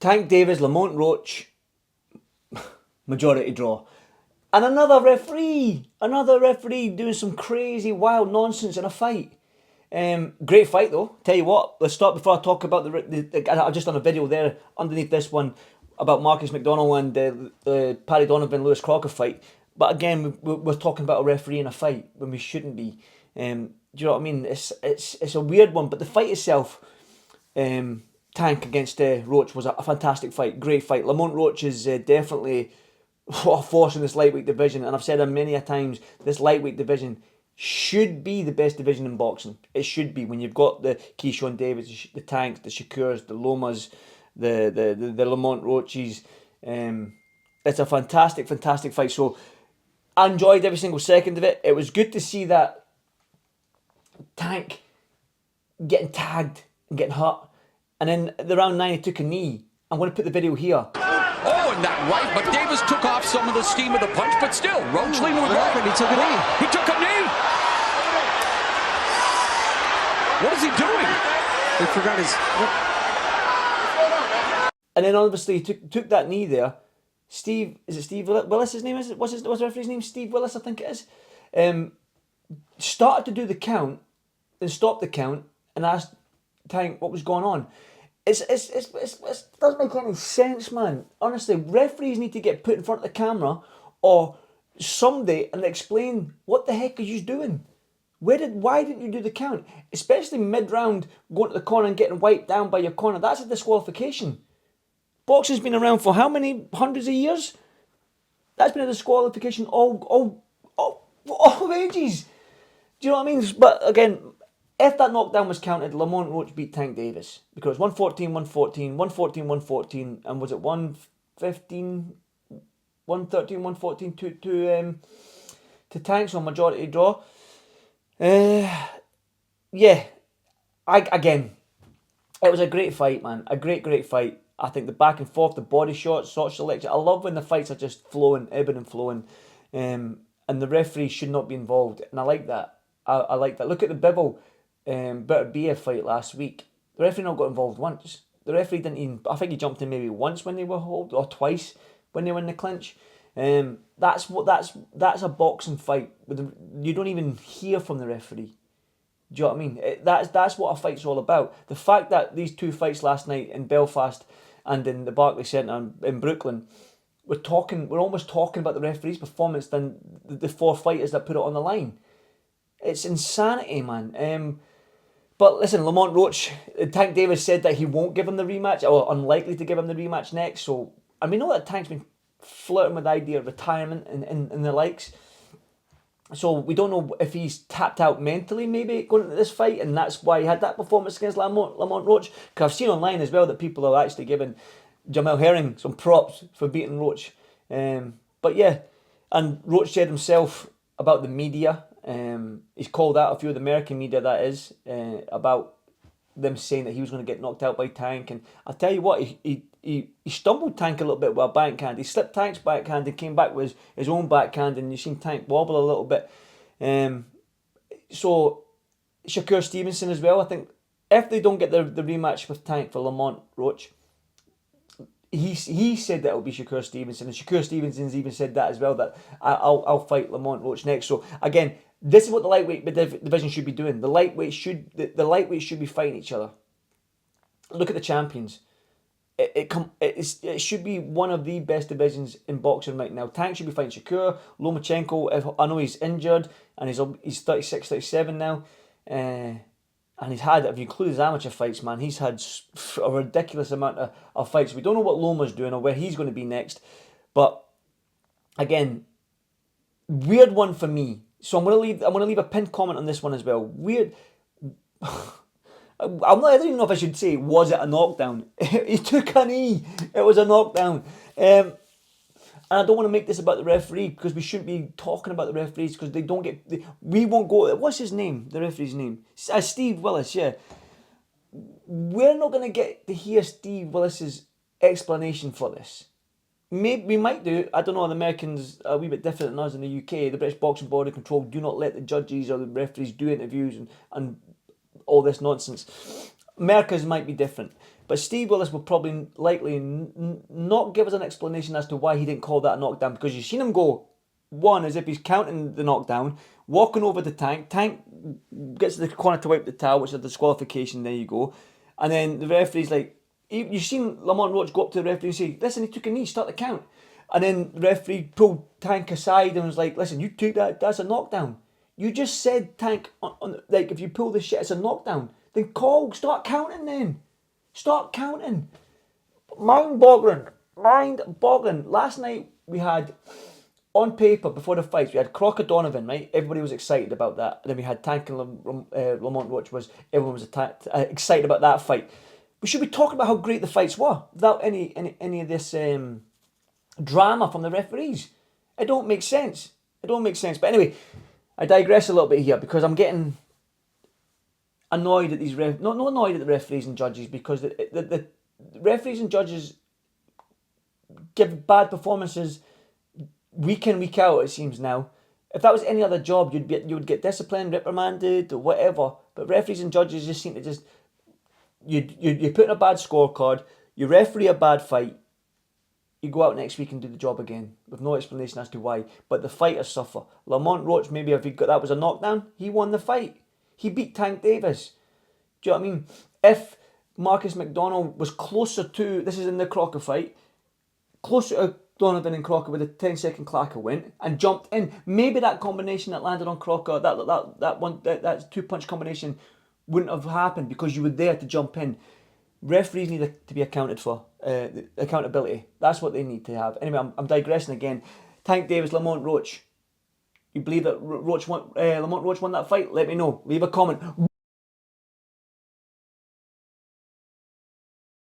Tank Davis, Lamont Roach, majority draw. And another referee doing some crazy, wild nonsense in a fight. Great fight though. Tell you what, let's start before I talk about I've just done a video there underneath this one about Marcus McDonnell and the Paddy Donovan Lewis Crocker fight. But again, we're talking about a referee in a fight when we shouldn't be. Do you know what I mean? It's a weird one, but the fight itself, Tank against Roach was a fantastic fight, great fight. Lamont Roach is definitely a force in this lightweight division, and I've said it many a times, this lightweight division should be the best division in boxing. It should be, when you've got the Keyshawn Davis, the Tanks, the Shakurs, the Lomas, the Lamont Roaches. It's a fantastic fight. So I enjoyed every single second of it. It was good to see that Tank getting tagged and getting hurt, and then the round 9 he took a knee. I'm going to put the video here. Oh, and that right, but Davis took off some of the steam of the punch, but still, Roach leaned with right. He took a knee. He took a knee. What is he doing? He forgot his... And then obviously he took that knee there. Steve Willis, his name is? What's the referee's name? Steve Willis, I think it is. Started to do the count, then stopped the count, and asked Tank what was going on. It doesn't make any sense, man. Honestly, referees need to get put in front of the camera or someday and explain what the heck are you doing. Why didn't you do the count? Especially mid-round, going to the corner and getting wiped down by your corner. That's a disqualification. Boxing's been around for how many hundreds of years? That's been a disqualification all ages. Do you know what I mean? But again, if that knockdown was counted, Lamont Roach beat Tank Davis. Because 114, 114, 114, 114, and was it 115, 113, 114 to Tank, so majority draw. Again, it was a great fight, man. A great fight. I think the back and forth, the body shots, shot selection. I love when the fights are just flowing, ebbing and flowing. And the referee should not be involved. And I like that. I like that. Look at the Bivol Bitter Beer fight last week. The referee not got involved once. The referee didn't even... I think he jumped in maybe once when they were hold, or twice when they were in the clinch. That's a boxing fight. You don't even hear from the referee. Do you know what I mean? That's what a fight's all about. The fact that these two fights last night in Belfast and in the Barclays Centre in Brooklyn, we're almost talking about the referee's performance than the four fighters that put it on the line. It's insanity, man. But listen, Lamont Roach, Tank Davis said that he won't give him the rematch, or unlikely to give him the rematch next. So, and we know that Tank's been flirting with the idea of retirement and the likes. So we don't know if he's tapped out mentally maybe going into this fight, and that's why he had that performance against Lamont Roach. Because I've seen online as well that people are actually giving Jamel Herring some props for beating Roach. But yeah, and Roach said himself about the media. He's called out a few of the American media, that is, about them saying that he was going to get knocked out by Tank. And I'll tell you what, he stumbled Tank a little bit with a backhand. He slipped Tank's backhand and came back with his own backhand, and you've seen Tank wobble a little bit. So Shakur Stevenson as well, I think if they don't get the rematch with Tank for Lamont Roach, he said that it'll be Shakur Stevenson, and Shakur Stevenson's even said that as well, that I'll fight Lamont Roach next. So again, this is what the lightweight division should be doing. The lightweights should be fighting each other. Look at the champions. It should be one of the best divisions in boxing right now. Tank should be fighting Shakur. Lomachenko, I know he's injured and he's 36, 37 now. And he's had, if you include his amateur fights, man, he's had a ridiculous amount of fights. We don't know what Loma's doing or where he's going to be next. But again, weird one for me. So I'm going to leave a pinned comment on this one as well. Weird. I don't even know if I should say, was it a knockdown? He took a knee. It was a knockdown. And I don't want to make this about the referee, because we shouldn't be talking about the referees, because they don't get... we won't go... What's his name? The referee's name? Steve Willis, yeah. We're not going to get to hear Steve Willis's explanation for this. Maybe we might do. I don't know. The Americans are a wee bit different than us in the UK. The British Boxing Board of Control do not let the judges or the referees do interviews and all this nonsense. America's might be different. But Steve Willis will probably likely not give us an explanation as to why he didn't call that a knockdown, because you've seen him go one as if he's counting the knockdown, walking over the Tank. Tank gets to the corner to wipe the towel, which is a disqualification. There you go. And then the referee's like, you've seen Lamont Roach go up to the referee and say, listen, he took a knee, start the count. And then the referee pulled Tank aside and was like, listen, you took that, that's a knockdown. You just said, Tank, like, if you pull the shit, it's a knockdown. Then start counting then. Start counting. Mind-boggling. Last night we had, on paper, before the fights, we had Crocker Donovan, right? Everybody was excited about that. And then we had Tank and Lamont Roach, everyone was excited about that fight. We should be talking about how great the fights were without any of this drama from the referees. It don't make sense. But anyway, I digress a little bit here because I'm getting annoyed at these not annoyed at the referees and judges, because the referees and judges give bad performances week in, week out, it seems now. If that was any other job, you would get disciplined, reprimanded, or whatever. But referees and judges just seem to just you put in a bad scorecard, you referee a bad fight, you go out next week and do the job again with no explanation as to why. But the fighters suffer. Lamont Roach, maybe if he got that was a knockdown, he won the fight. He beat Tank Davis. Do you know what I mean? If Marcus McDonald was closer to, this is in the Crocker fight, closer to Donovan and Crocker with a 10-second clacker went and jumped in, maybe that combination that landed on Crocker, that two-punch combination wouldn't have happened because you were there to jump in. Referees need to be accounted for. Accountability. That's what they need to have. Anyway, I'm digressing again. Tank Davis, Lamont Roach. You believe that Lamont Roach won that fight? Let me know. Leave a comment.